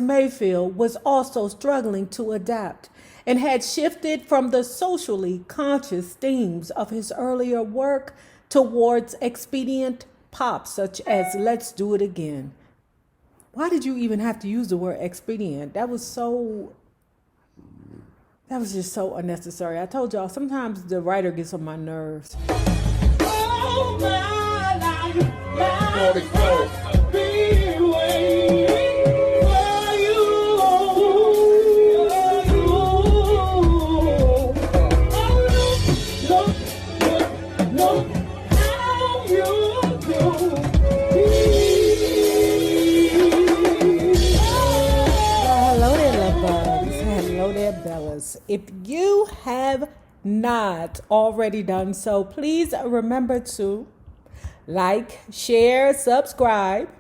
Mayfield was also struggling to adapt and had shifted from the socially conscious themes of his earlier work towards expedient pop such as Let's Do It Again. Why did you even have to use the word expedient? That was just so unnecessary. I told y'all, sometimes the writer gets on my nerves. Oh, my life, be waiting for you. No, how you do. Hello there, love bugs. Hello there, Bellas. If you have not already done so, please remember to like, share, subscribe,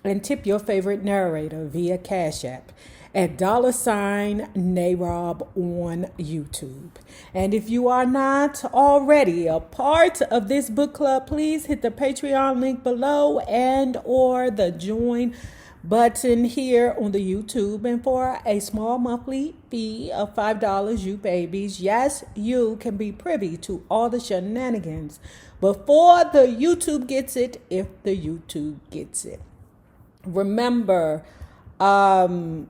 and tip your favorite narrator via Cash App at $NAROB on YouTube. And if you are not already a part of this book club, please hit the Patreon link below and or the join button here on the YouTube. And for a small monthly fee of $5, you babies, yes, you can be privy to all the shenanigans before the YouTube gets it, if the YouTube gets it. Remember, for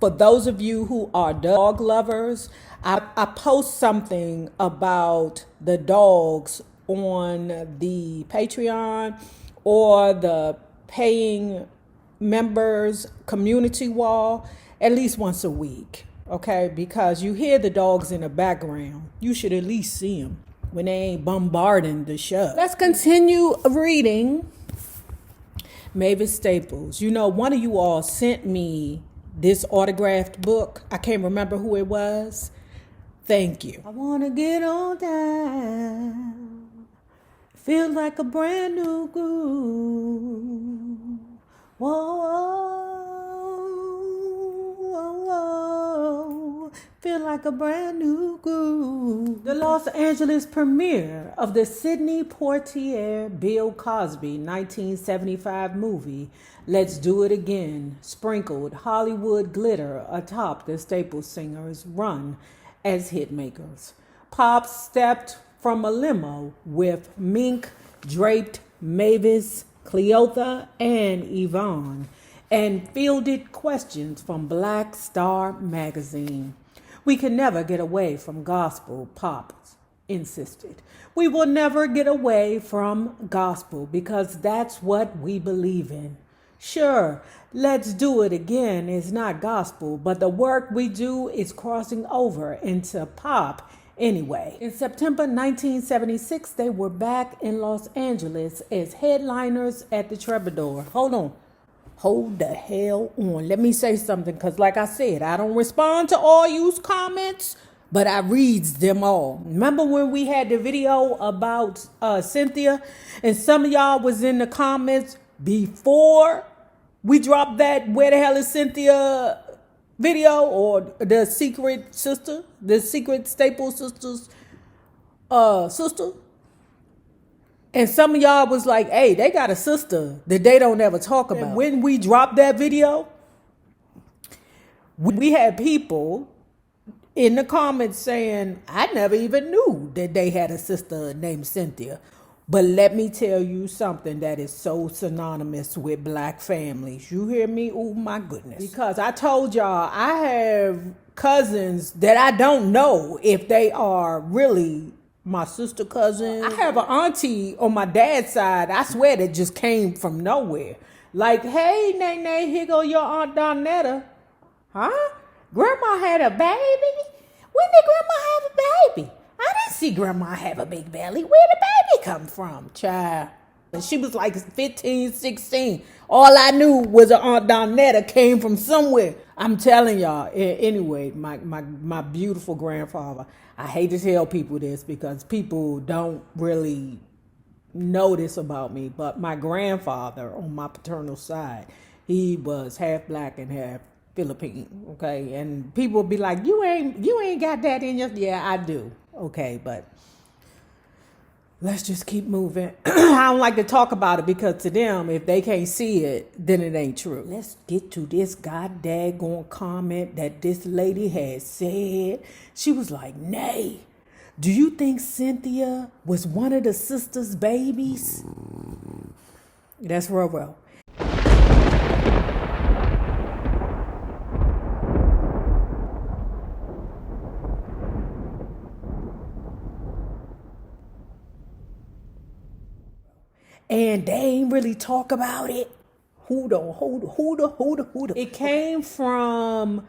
those of you who are dog lovers, I post something about the dogs on the Patreon or the paying members community wall at least once a week, okay? Because you hear the dogs in the background. You should at least see them when they ain't bombarding the show. Let's continue reading Mavis Staples. You know, one of you all sent me this autographed book. I can't remember who it was. Thank you. I want to get on down. Feel like a brand new groove. Whoa, whoa, whoa. Feel like a brand new groove. The Los Angeles premiere of the Sidney Poitier Bill Cosby 1975 movie Let's Do It Again sprinkled Hollywood glitter atop the Staples singers' run as hitmakers. Pop stepped from a limo with mink draped Mavis, Cleotha, and Yvonne and fielded questions from Black Star magazine. We can never get away from gospel, Pop insisted. We will never get away from gospel because that's what we believe in. Sure, Let's Do It Again is not gospel, but the work we do is crossing over into pop anyway. In September 1976, they were back in Los Angeles as headliners at the Troubadour. Hold the hell on. Let me say something, because like I said, I don't respond to all y'all's comments, but I reads them all. Remember when we had the video about Cynthia, and some of y'all was in the comments before we dropped that Where the Hell is Cynthia video, or the secret sister, the secret Staples sisters sister? And some of y'all was like, hey, they got a sister that they don't ever talk about. And when we dropped that video, we had people in the comments saying, I never even knew that they had a sister named Cynthia. But let me tell you something that is so synonymous with black families. You hear me? Oh, my goodness. Because I told y'all, I have cousins that I don't know if they are really my sister cousin. I have an auntie on my dad's side, I swear, that just came from nowhere. Like, hey, Nene, here go your Aunt Donetta. Huh? Grandma had a baby? When did Grandma have a baby? I didn't see Grandma have a big belly. Where did the baby come from, child? And she was like 15, 16. All I knew was her Aunt Donetta came from somewhere. I'm telling y'all. Anyway, my beautiful grandfather. I hate to tell people this because people don't really know this about me, but my grandfather on my paternal side, he was half black and half Philippine, okay? And people would be like, you ain't got that in your... Yeah, I do. Okay, but let's just keep moving. I don't like to talk about it because to them, if they can't see it, then it ain't true. Let's get to this goddamn comment that this lady had said. She was like, "Nay, do you think Cynthia was one of the sisters' babies?" That's real. And they ain't really talk about it. Who the? It came from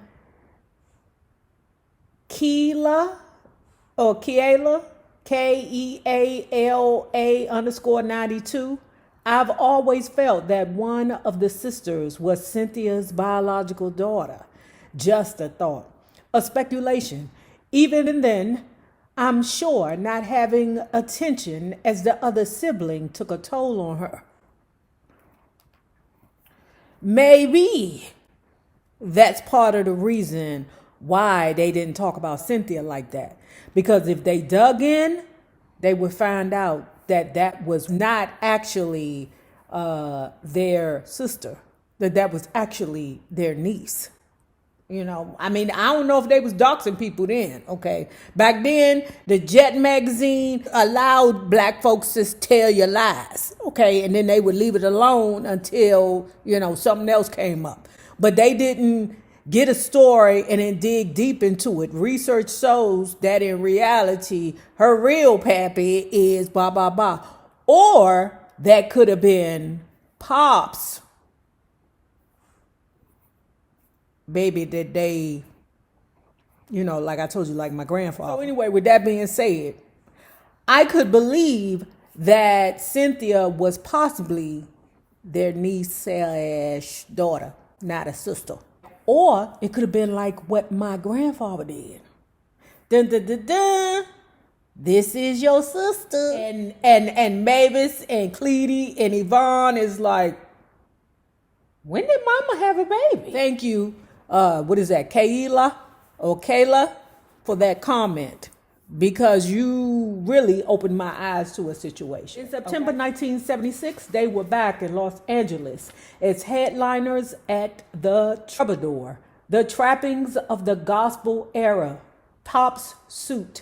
Keala or Keala, KEALA_92. I've always felt that one of the sisters was Cynthia's biological daughter. Just a thought, a speculation. Even then, I'm sure not having attention as the other sibling took a toll on her. Maybe that's part of the reason why they didn't talk about Cynthia like that. Because if they dug in, they would find out that was not actually their sister, that was actually their niece. You know, I mean, I don't know if they was doxing people then, okay? Back then, the Jet magazine allowed black folks to tell your lies, okay? And then they would leave it alone until, something else came up. But they didn't get a story and then dig deep into it. Research shows that in reality, her real pappy is blah, blah, blah. Or that could have been Pop's baby that they, like I told you, like my grandfather. So anyway, with that being said, I could believe that Cynthia was possibly their niece/daughter, not a sister. Or it could have been like what my grandfather did. Dun, dun, dun, dun. This is your sister. And Mavis and Cleety and Yvonne is like, when did mama have a baby? Thank you. What is that, Kayla or Kayla, for that comment, because you really opened my eyes to a situation. In September 1976, they were back in Los Angeles as headliners at the Troubadour. The trappings of the gospel era, Pop's suit,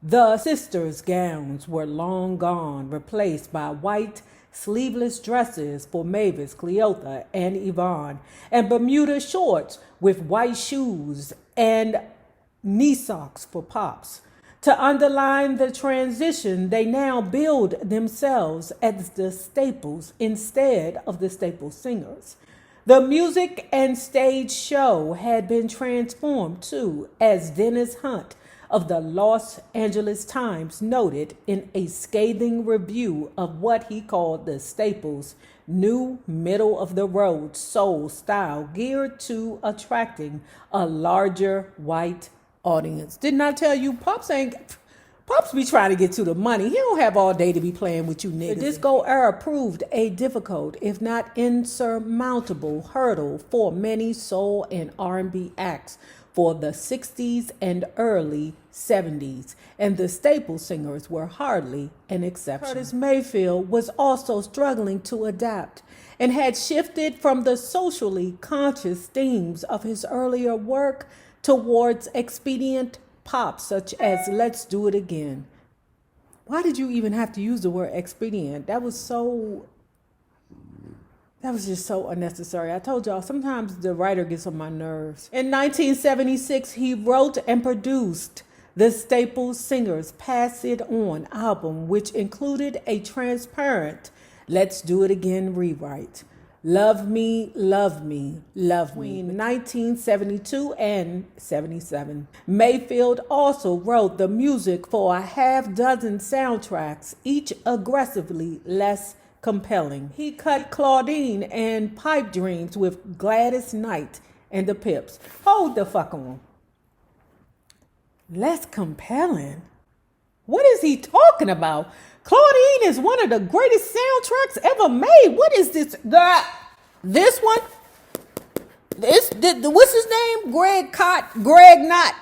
the sisters' gowns were long gone, replaced by white sleeveless dresses for Mavis, Cleotha, and Yvonne, and Bermuda shorts with white shoes and knee socks for Pops. To underline the transition, they now billed themselves as the Staples instead of the Staples Singers. The music and stage show had been transformed too, as Dennis Hunt of the Los Angeles Times noted in a scathing review of what he called the Staples' new middle-of-the-road soul style geared to attracting a larger white audience. Didn't I tell you, Pops be trying to get to the money. He don't have all day to be playing with you niggas. The disco era proved a difficult, if not insurmountable, hurdle for many soul and R&B acts for the 60s and early 70s, and the Staples Singers were hardly an exception. Curtis Mayfield was also struggling to adapt and had shifted from the socially conscious themes of his earlier work towards expedient pop such as Let's Do It Again. Why did you even have to use the word expedient? That was just so unnecessary. I told y'all, sometimes the writer gets on my nerves. In 1976, he wrote and produced the Staples Singers' Pass It On album, which included a transparent Let's Do It Again rewrite. Love Me, Love Me, Love Me. Between 1972 and 77. Mayfield also wrote the music for a half dozen soundtracks, each aggressively less compelling. He cut Claudine and Pipe Dreams with Gladys Knight and the Pips. Hold the fuck on. Less compelling? What is he talking about? Claudine is one of the greatest soundtracks ever made. What is this? This one? What's his name? Greg Knott.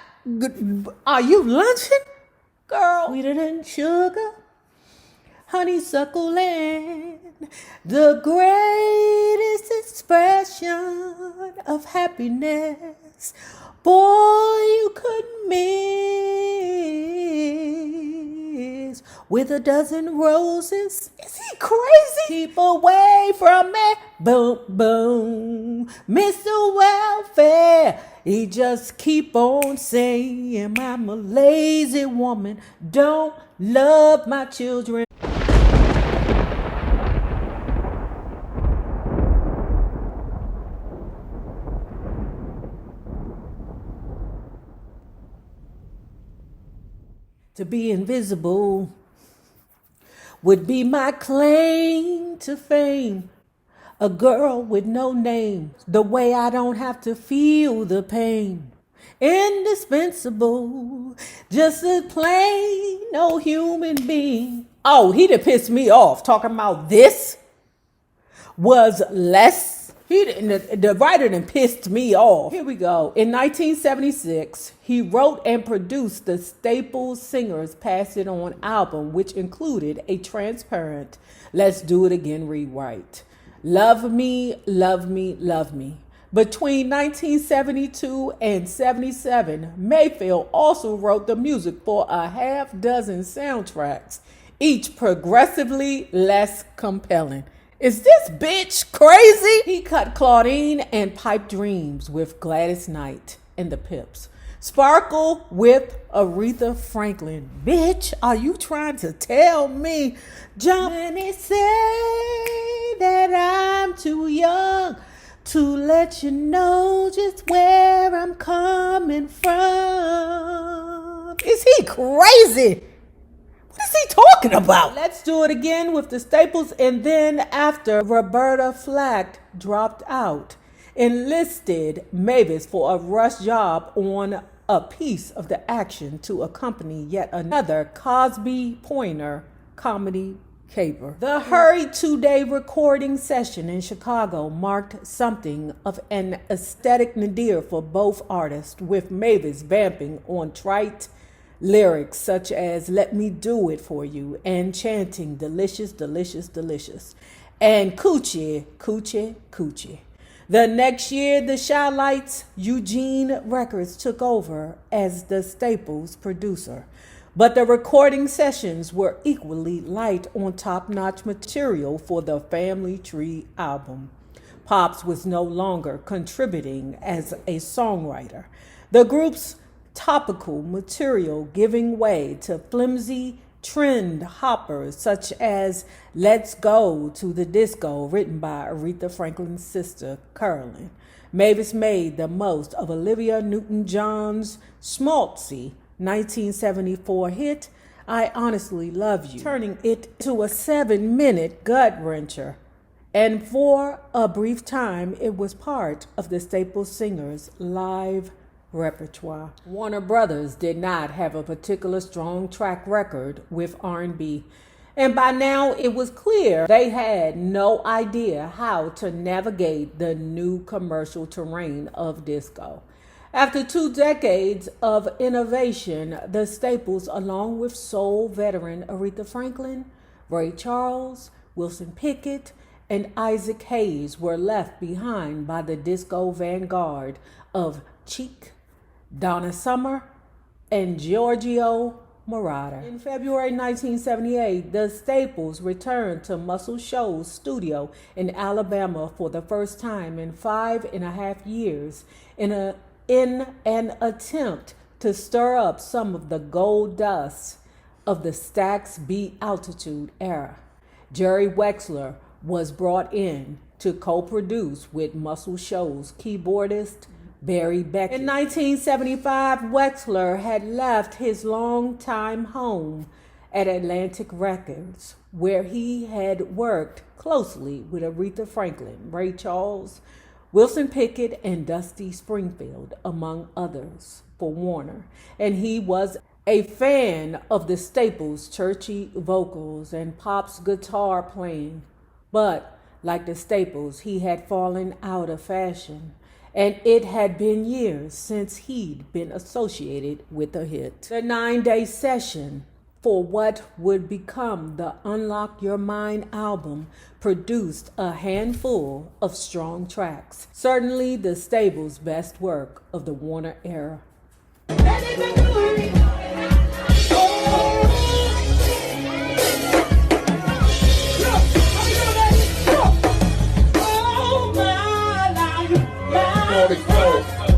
Are you lunching? Girl. Sweeter than sugar. honeysuckle land, the greatest expression of happiness. Boy, you couldn't miss with a dozen roses. Is he crazy? Keep away from me, boom, boom, Mr. Welfare. He just keep on saying I'm a lazy woman, don't love my children. To be invisible would be my claim to fame. A girl with no name, the way I don't have to feel the pain. Indispensable, just a plain old human being. Oh, he done pissed me off talking about this was less. The writer done pissed me off. Here we go. In 1976, he wrote and produced the Staples Singers Pass It On album, which included a transparent Let's Do It Again rewrite. Love Me, Love Me, Love Me. Between 1972 and 77, Mayfield also wrote the music for a half dozen soundtracks, each progressively less compelling. Is this bitch crazy? He cut Claudine and Pipe Dreams with Gladys Knight and the Pips. Sparkle with Aretha Franklin. Bitch, are you trying to tell me? Jump and they say that I'm too young to let you know just where I'm coming from. Is he crazy? What is he talking about? Let's Do It Again with the Staples, and then after Roberta Flack dropped out, enlisted Mavis for a rush job on a piece of the action to accompany yet another Cosby Pointer comedy caper. The hurried 2-day recording session in Chicago marked something of an aesthetic nadir for both artists, with Mavis vamping on trite lyrics such as "Let me do it for you" and chanting "delicious, delicious, delicious" and "coochie, coochie, coochie." The next year, the Chi-Lites Eugene Records took over as the Staples producer, but the recording sessions were equally light on top-notch material for the Family Tree album. Pops was no longer contributing as a songwriter. The group's topical material giving way to flimsy trend hoppers such as "Let's Go to the Disco," written by Aretha Franklin's sister, Carolyn. Mavis made the most of Olivia Newton-John's schmaltzy 1974 hit, "I Honestly Love You," turning it to a 7-minute gut-wrencher. And for a brief time, it was part of the Staples Singers' live repertoire. Warner Brothers did not have a particular strong track record with R&B, and by now it was clear they had no idea how to navigate the new commercial terrain of disco. After 2 decades of innovation, the Staples, along with soul veteran Aretha Franklin, Ray Charles, Wilson Pickett, and Isaac Hayes, were left behind by the disco vanguard of Chic, Donna Summer, and Giorgio Moroder. In February 1978, the Staples returned to Muscle Shoals studio in Alabama for the first time in 5.5 years in an attempt to stir up some of the gold dust of the Stax Beat Altitude era. Jerry Wexler was brought in to co-produce with Muscle Shoals keyboardist Barry Beckett. In 1975, Wexler had left his longtime home at Atlantic Records, where he had worked closely with Aretha Franklin, Ray Charles, Wilson Pickett, and Dusty Springfield, among others, for Warner. And he was a fan of the Staples' churchy vocals and Pop's guitar playing. But, like the Staples, he had fallen out of fashion, and it had been years since he'd been associated with a hit. The 9-day session for what would become the Unlock Your Mind album, produced a handful of strong tracks. Certainly the stable's best work of the Warner era. Oh, my life.